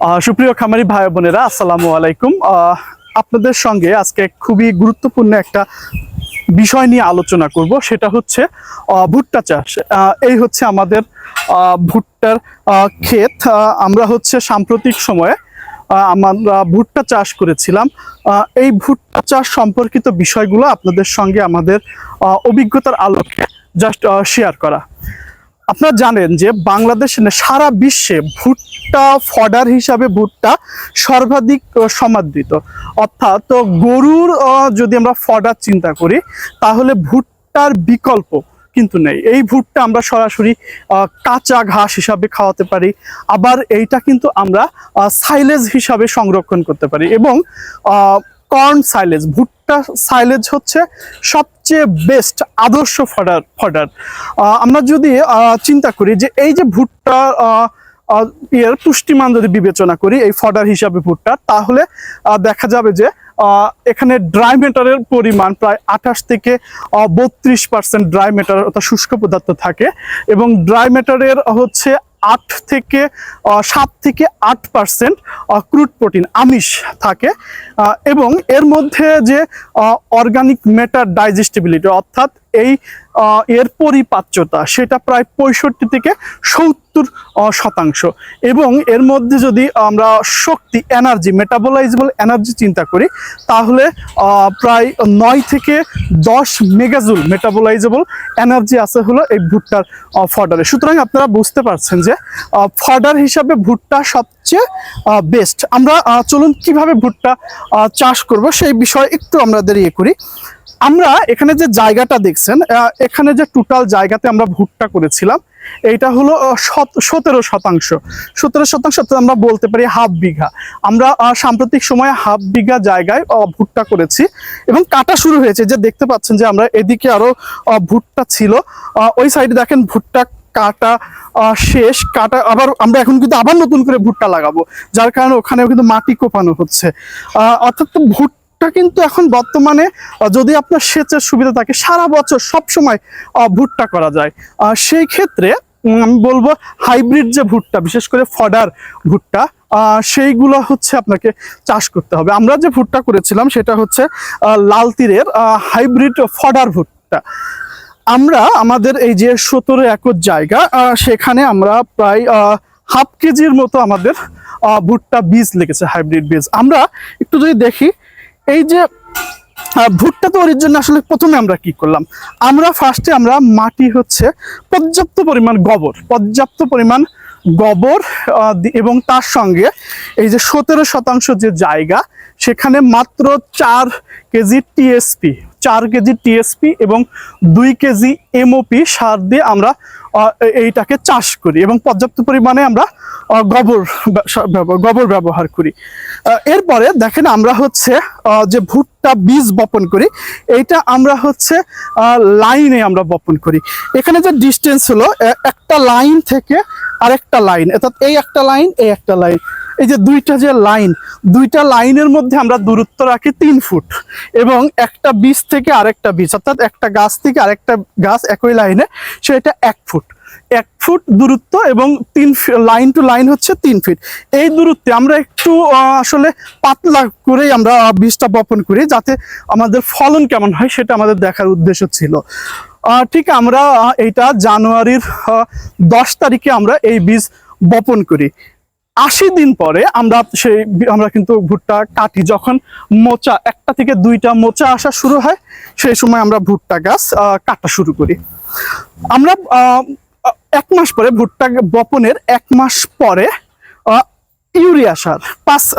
সুপ্রিয় খামারি ভাই বোনেরা, আসসালামু আলাইকুম। আপনাদের সঙ্গে আজকে খুবই গুরুত্বপূর্ণ একটা বিষয় নিয়ে আলোচনা করব, সেটা হচ্ছে ভুট্টা চাষ। এই হচ্ছে আমাদের ভুট্টার ক্ষেত। আমরা হচ্ছে সাম্প্রতিক সময়ে আমরা ভুট্টা চাষ করেছিলাম। এই ভুট্টা চাষ সম্পর্কিত বিষয়গুলো আপনাদের সঙ্গে আমাদের অভিজ্ঞতার আলোকে জাস্ট শেয়ার করা। আপনারা জানেন যে বাংলাদেশে সারা বিশ্বে ভুট্টা ফডার হিসাবে ভুট্টা সর্বাধিক সমাদৃত। অর্থাৎ গরুর যদি আমরা ফডার চিন্তা করি, তাহলে ভুট্টার বিকল্প কিন্তু নেই। এই ভুট্টা আমরা সরাসরি কাঁচা ঘাস হিসাবে খাওয়াতে পারি, আবার এইটা কিন্তু আমরা সাইলেজ হিসাবে সংরক্ষণ করতে পারি। এবং কর্ন সাইলেজ, ভুট্টা সাইলেজ হচ্ছে সবচেয়ে বেস্ট আদর্শ ফডার। আমরা যদি চিন্তা করি যে এই যে ভুট্টা এর পুষ্টিমান যদি বিবেচনা করি এই ফডার হিসাবে ভুট্টা, তাহলে দেখা যাবে যে এখানে ড্রাই ম্যাটারের পরিমাণ প্রায় 28 থেকে 32% ড্রাই ম্যাটার অর্থাৎ শুষ্ক পদার্থ থাকে, এবং ড্রাই ম্যাটারের হচ্ছে 7 থেকে 8% ক্রুড প্রোটিন আমিষ থাকে। এবং এর মধ্যে যে অর্গানিক ম্যাটার ডাইজেস্টিবিলিটি অর্থাৎ এর পরিপাচ্যতা সেটা প্রায় 65 থেকে 70%। এবং এর মধ্যে যদি আমরা শক্তি এনার্জি মেটাবলাইজেবল এনার্জি চিন্তা করি, তাহলে প্রায় 9 থেকে 10 মেগাজুল মেটাবলাইজেবল এনার্জি আছে হলো এই ভুট্টার ফডারে। সুতরাং আপনারা বুঝতে পারছেন যে ফডার হিসাবে ভুট্টা সবচেয়ে বেস্ট। আমরা চলুন কিভাবে ভুট্টা চাষ করব সেই বিষয়ে একটু আমাদের করি। আমরা এখানে যে জায়গাটা দেখছেন, এখানে যে টোটাল জায়গাতে আমরা ভুট্টা করেছিলাম, এইটা হলো 17%। আমরা বলতে পারি হাফ বিঘা। আমরা সাম্প্রতিক সময়ে হাফ বিঘা জায়গায় ভুট্টা করেছি এবং কাটা শুরু হয়েছে। যে দেখতে পাচ্ছেন যে আমরা এদিকে আরো ভুট্টা ছিল, ওই সাইডে দেখেন ভুট্টা কাটা শেষ। কাটা আবার আমরা এখন কিন্তু আবার নতুন করে ভুট্টা লাগাবো, যার কারণে ওখানেও কিন্তু মাটি কোপানো হচ্ছে। অর্থাৎ ভুট্টা কিন্তু এখন বর্তমানে যদি আপনার সেচের সুবিধা থাকে, সারা বছর সব সময় ভুট্টা করা যায়। সেই ক্ষেত্রে আমি বলবো হাইব্রিড যে ভুট্টা, বিশেষ করে ফডার ভুট্টা, সেইগুলো হচ্ছে আপনাকে চাষ করতে হবে। আমরা যে ভুট্টা করেছিলাম সেটা হচ্ছে লাল তীরের হাইব্রিড ফডার ভুট্টা। আমরা আমাদের এই যে 17 একর জায়গা, সেখানে আমরা প্রায় হাফ কেজির মতো আমাদের ভুট্টা বীজ লেগেছে, হাইব্রিড বীজ। আমরা একটু যদি দেখি, এই যে ভুট্টা তৈরির জন্য আসলে প্রথমে আমরা কি করলাম, আমরা ফার্স্টে আমরা মাটি হচ্ছে পর্যাপ্ত পরিমাণ গোবর এবং তার সঙ্গে এই যে 17% যে জায়গা, সেখানে মাত্র 4 কেজি টিএসপি এবং 2 কেজি এমওপি সার দিয়ে আমরা এইটাকে চাষ করি এবং পর্যাপ্ত পরিমাণে আমরা গোবর ব্যবহার করি। এরপরে দেখেন আমরা হচ্ছে যে ভুট্টা বীজ বপন করি, এইটা আমরা হচ্ছে লাইনে আমরা বপন করি। এখানে যে ডিস্টেন্স হলো একটা লাইন থেকে আরেকটা লাইন, অর্থাৎ এই একটা লাইন এই যে দুইটা লাইনের মধ্যে আমরা দূরত্ব রাখি 3 ফুট, এবং একটা বীজ থেকে আরেকটা বীজ অর্থাৎ একটা গাছ থেকে আরেকটা গাছ একই লাইনে, সেটা 1 ফুট দূরত্ব, এবং লাইন টু লাইন হচ্ছে 3 ফিট। এই দূরত্বে আমরা একটু আসলে পাতলা করেই আমরা বীজটা বপন করি, যাতে আমাদের ফলন কেমন হয় সেটা আমাদের দেখার উদ্দেশ্য ছিল। ঠিক আমরা এইটা জানুয়ারির 10 তারিখে আমরা এই বীজ বপন করি। 80 দিন পরে আমরা কিন্তু ভুট্টা কাটি। যখন মোচা 1 থেকে 2টা মোচা আসা শুরু হয়, সেই সময় আমরা ভুট্টা গাছ কাটা শুরু করি। আমরা 1 মাস পরে, ভুট্টা বপনের 1 মাস পরে ইউরিয়া সার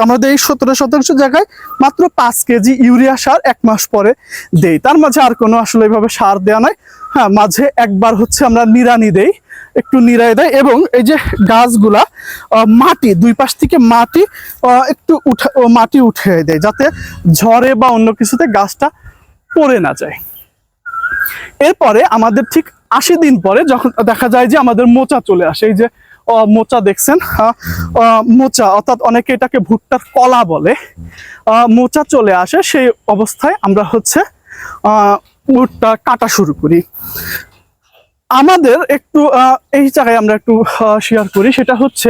আমাদের এই 17% জায়গায় মাত্র 5 কেজি ইউরিয়া সার 1 মাস পরে দেই। তার মাঝে আর কোনো আসলে এইভাবে সার দেওয়া নাই। হ্যাঁ, মাঝে একবার হচ্ছে আমরা নিড়ানি দেই, একটু নিড়াই দেয়, এবং এই যে গাছগুলা মাটি 2 পাশ থেকে একটু মাটি উঠে দেয়, যাতে ঝড়ে বা অন্য কিছুতে গাছটা পড়ে না যায়। এরপরে আমাদের ঠিক 80 দিন পরে যখন দেখা যায় যে আমাদের মোচা চলে আসে, এই যে মোচা দেখছেন, মোচা অর্থাৎ অনেকে এটাকে ভুট্টার কলা বলে, মোচা চলে আসে, সেই অবস্থায় আমরা হচ্ছে ভুট্টা কাটা শুরু করি। আমাদের একটু এই জায়গায় আমরা একটু শেয়ার করি, সেটা হচ্ছে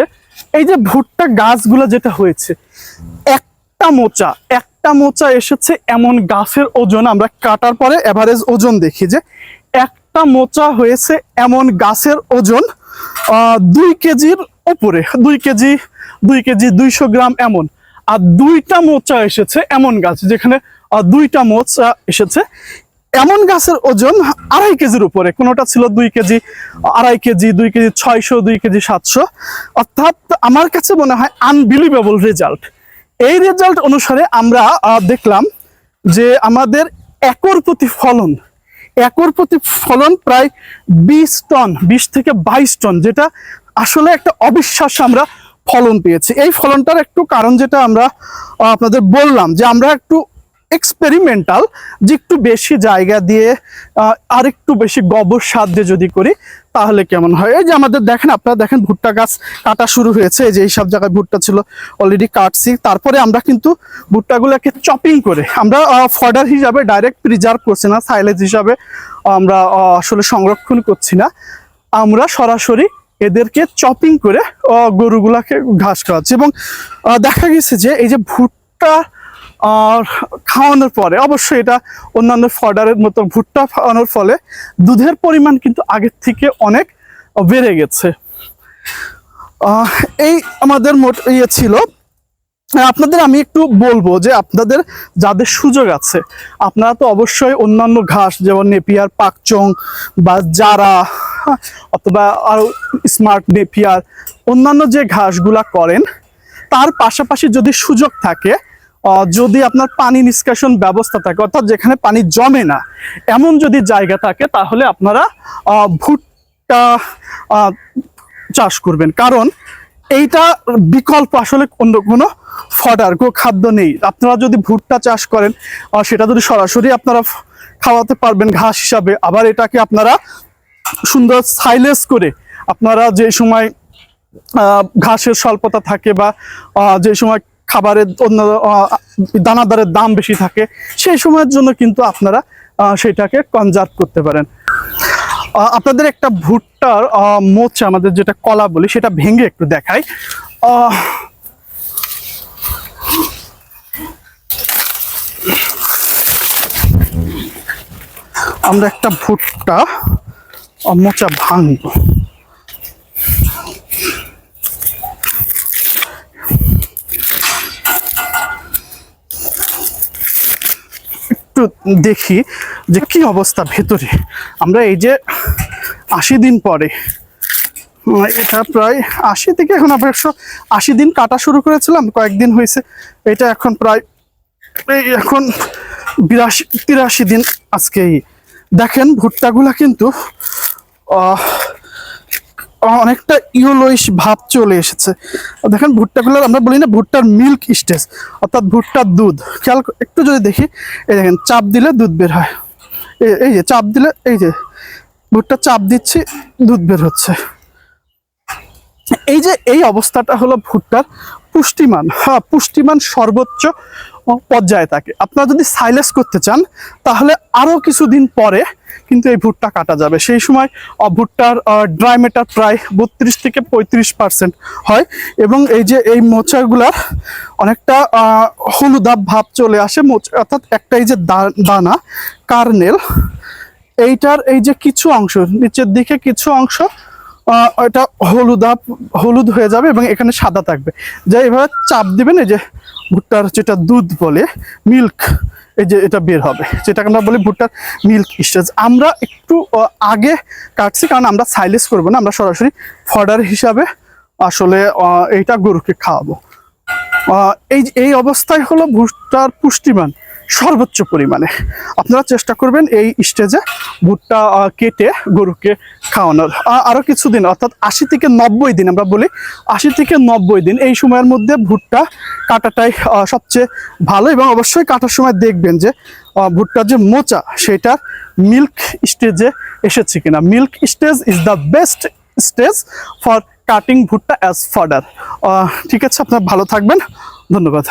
এই যে ভুট্টা গাছগুলো যেটা হয়েছে, একটা মোচা এসেছে এমন গাছের ওজন আমরা কাটার পরে এভারেজ ওজন দেখি যে একটা মোচা হয়েছে এমন গাছের ওজন 2 কেজির উপরে, 2 কেজি 200 গ্রাম এমন। আর 2টা মোচা এসেছে এমন গাছ যেখানে 2টা মোচা এসেছে এমন গাছের ওজন 2.5 কেজির উপরে, কোনোটা ছিল 2 কেজি 2.5 কেজি, 2 কেজি 600, 2 কেজি 700। অর্থাৎ আমার কাছে মনে হয় আনবিলিভেবল রেজাল্ট। এই রেজাল্ট অনুসারে আমরা দেখলাম যে আমাদের একর প্রতি ফলন প্রায় 20 টন, 20 থেকে 22 টন, যেটা আসলে একটা অবিশ্বাস্য আমরা ফলন পেয়েছি। এই ফলনটার একটু কারণ যেটা আমরা আপনাদের বললাম যে আমরা একটু এক্সপেরিমেন্টাল, যে একটু বেশি জায়গা দিয়ে আর একটু বেশি গোবর সার দিয়ে যদি করি তাহলে কেমন হয়। এই যে আমাদের দেখেন, আপনারা দেখেন ভুট্টা গাছ কাটা শুরু হয়েছে। এই যে এইসব জায়গায় ভুট্টা ছিল অলরেডি কাটছি। তারপরে আমরা কিন্তু ভুট্টাগুলোকে চপিং করে আমরা ফডার হিসাবে ডাইরেক্ট প্রিজার্ভ করছি না, সাইলেজ হিসাবে আমরা আসলে সংরক্ষণ করছি না, আমরা সরাসরি এদেরকে চপিং করে গরুগুলাকে ঘাস খাওয়াচ্ছি। এবং দেখা গেছে যে এই যে ভুট্টা খাওয়ানোর পরে, অবশ্যই এটা অন্যান্য ফডারের মতো, ভুট্টা খাওয়ানোর ফলে দুধের পরিমাণ কিন্তু আগের থেকে অনেক বেড়ে গেছে। এই আমাদের মোট ইয়ে ছিল। আপনাদের আমি একটু বলবো যে আপনাদের যাদের সুযোগ আছে, আপনারা তো অবশ্যই অন্যান্য ঘাস যেমন নেপিয়ার, পাকচং বা জারা অথবা আরো স্মার্ট নেপিয়ার, অন্যান্য যে ঘাসগুলা করেন তার পাশাপাশি যদি সুযোগ থাকে, যদি আপনার পানি নিষ্কাশন ব্যবস্থা থাকে, অর্থাৎ যেখানে পানি জমে না এমন যদি জায়গা থাকে, তাহলে আপনারা ভুট্টা চাষ করবেন। কারণ এইটা বিকল্প আসলে অন্য কোনো ফডার খাদ্য নেই। আপনারা যদি ভুট্টা চাষ করেন, সেটা যদি সরাসরি আপনারা খাওয়াতে পারবেন ঘাস হিসাবে, আবার এটাকে আপনারা সুন্দর সাইলেজ করে, আপনারা যে সময় ঘাসের স্বল্পতা থাকে বা যে সময় খাবারের অন্য দানাদারের দাম বেশি থাকে, সেই সময়ের জন্য কিন্তু আপনারা সেটাকে কনজার্ভ করতে পারেন। আপনাদের একটা ভুট্টার মোচা, আমাদের যেটা কলা বলি, সেটা ভেঙে একটু দেখাই। আমরা একটা ভুট্টা মোচা ভাঙবো। একটু দেখি যে কি অবস্থা ভেতরে। আমরা এই যে 80 দিন পরে, এটা প্রায় 80 থেকে এখন আমরা 180 দিন কাটা শুরু করেছিলাম, কয়েকদিন হয়েছে, এটা এখন প্রায় এখন 82-83 দিন। আজকেই দেখেন ভুট্টাগুলা কিন্তু অনেকটা ইয়েলোইশ ভাব চলে এসেছে। দেখেন ভুট্টাগুলো, আমরা বলি না ভুট্টার মিল্ক স্টেজ, অর্থাৎ ভুট্টার দুধ। খেয়াল একটু যদি দেখি, এই দেখেন চাপ দিলে দুধ বের হয়, এই যে চাপ দিলে, এই যে ভুট্টা চাপ দিচ্ছি, দুধ বের হচ্ছে। এই যে এই অবস্থাটা হলো ভুট্টার পুষ্টিমান। হ্যাঁ, পুষ্টিমান সর্বোচ্চ পর্যায়ে থাকে। আপনারা যদি সাইলেজ করতে চান তাহলে আরো কিছুদিন পরে কিন্তু এই ভুট্টা কাটা যাবে। সেই সময় ভুট্টার ড্রাই ম্যাটার প্রায় 32 থেকে 35% হয়, এবং এই যে এই মোচাগুলার অনেকটা হলুদাভ ভাব চলে আসে, অর্থাৎ একটা এই যে দানা কার্নেল, এইটার এই যে কিছু অংশ, নিচের দিকে কিছু অংশ এটা হলুদ হয়ে যাবে এবং এখানে সাদা থাকবে। যা এভাবে চাপ দিবেন, এই যে ভুট্টার যেটা দুধ বলে মিল্ক, এই যে এটা বের হবে, যেটাকে আমরা বলি ভুট্টার মিল্ক স্টেজ। আমরা একটু আগে কাটছি কারণ আমরা সাইলেজ করবো না, আমরা সরাসরি ফডার হিসাবে আসলে এইটা গরুকে খাওয়াবো। এই অবস্থায় হলো ভুট্টার পুষ্টিমান সর্বোচ্চ পরিমাণে। আপনারা চেষ্টা করবেন এই স্টেজে ভুট্টা কেটে গরুকে খাওয়ানোর। আরো কিছুদিন, অর্থাৎ 80 থেকে 90 দিন, আমরা বলি 80 থেকে 90 দিন, এই সময়ের মধ্যে ভুট্টা কাটাটাই সবচেয়ে ভালো। এবং অবশ্যই কাটার সময় দেখবেন যে ভুট্টার যে মোচা সেটা মিল্ক স্টেজে এসেছে কিনা। Milk stage is the best stage for cutting ভুট্টা অ্যাজ ফডার। ঠিক আছে, আপনারা ভালো থাকবেন, ধন্যবাদ।